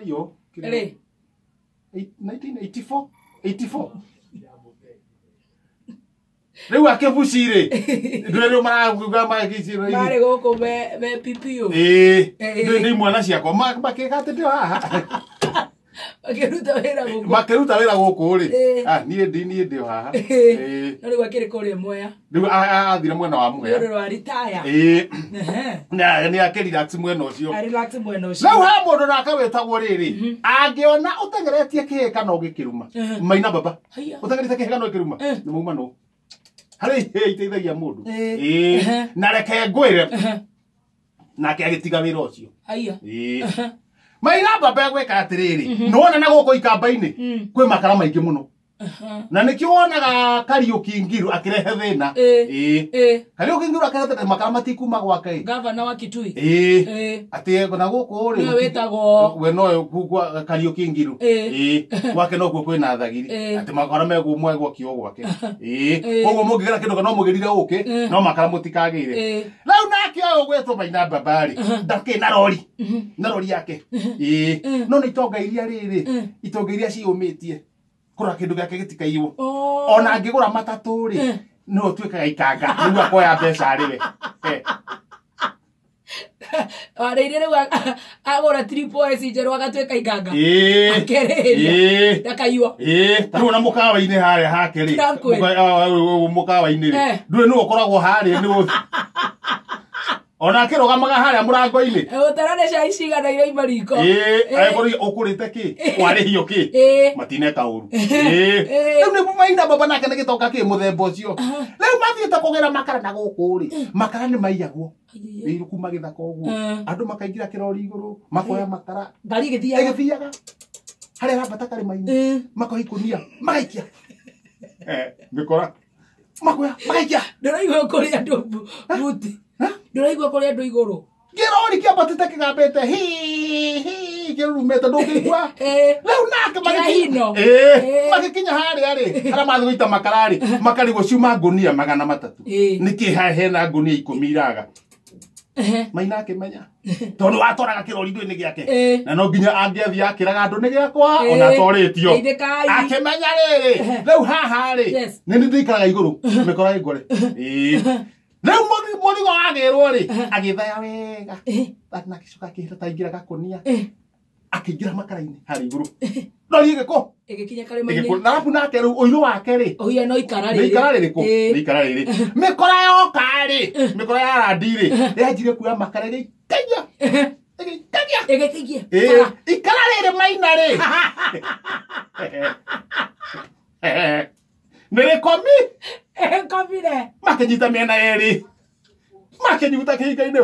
Yo, 1984. 84. Leo akebushire. Ndwele maraguga magiciro. Mare goko be pipio. Ndi mwana ciakwa makegate ndio haha. Makeruta wira guku ri. Nie ndio haha. No riwa kire kore moya. Riu athire mwena wa Mwea. Riu retire. Ni akirelax mwena ucio. Relax mwena ucio. Rĩu ha mũndũ nake wĩtagwo rĩrĩ angĩona ũtengeretie kĩhĩka no gĩkĩruma Maina Baba ũtengeretie kĩhĩka no gĩkĩruma nĩ mauma no harĩ iteithagia mũndũ na reke ngwĩre nake agĩtiga wĩra ũcio Maina Baba gwĩka atĩrĩrĩ nĩwona na gũkũ ikamba-inĩ kwĩ makara maingĩ mũno na nikio wonaga Kariuki Ngiru akirehe thina Kariuki Ngiru akirehe thina makara matikuma gwake governor wa Kitui ati na guku ri no wetago we no kugwa Kariuki Ngiru gwake no kwina thagiri ati makara megumwegwo kio gwake koguo mungigera kindu no mugirire uki no makara mutikagire riu nake ugwetwo Maina Baba ri ndake na rori yake no ni itonga iria riri itonga iria ciumitie kura kindu gake gitikaiywo ona angigura matatu ri no twikaga ikanga nigu akoya mbeca riwe Areire riu agora triple S njeru agatwika ikanga ndakaiwa tariu na mukawa-ini haria hake ri mukawa-ini ri ndure ni ukoragwo haria ni ona kirogamaga haria murango-ini utarane cai cigana ira imariko agori ukurite ki warihio ki matineka uru riu ni Maina Baba nake ni gitoka ki muthemba ucio riu mathiite kugira makara na guku ri makara ni maiyagwo riu kuma githaka uguo andu makaingira kirori iguru makoya makara ngari githiaga haria rabata kari maini makohikunia magaikia mikora makoya magaikia ndiraigua kuri andu buti ndiraigua kuri andu iguru kirori kiambatite kigambite hi kirumete ndukigua riu nake magikino magikinya haria ri haria mathi guita makara ri makarigwo ciuma ngunia 300 niki hena ngunia 10 iraga Maina akimenya tondu watoraga kirori ndui ni giake na no nginya angiathi akiraga andu ni giakwa ona toritio akimenya riri riu haha ri ni ndikaraga iguru mikora igore riu murigo agirwo ri agithaya wega na kicuka kihita taingira gakunia akiingira makara-ini hari iguru ndori giko igikinya kare maini na rapu nake riu uiru wake ri oya no ikara riri ikara riri mikora yoka ri mikora ya randi ri yanjire kuya makara ri kenya igikigia ikara riri Maina ri nere komi komire makenyita mena eri makenyuta kihinga-ini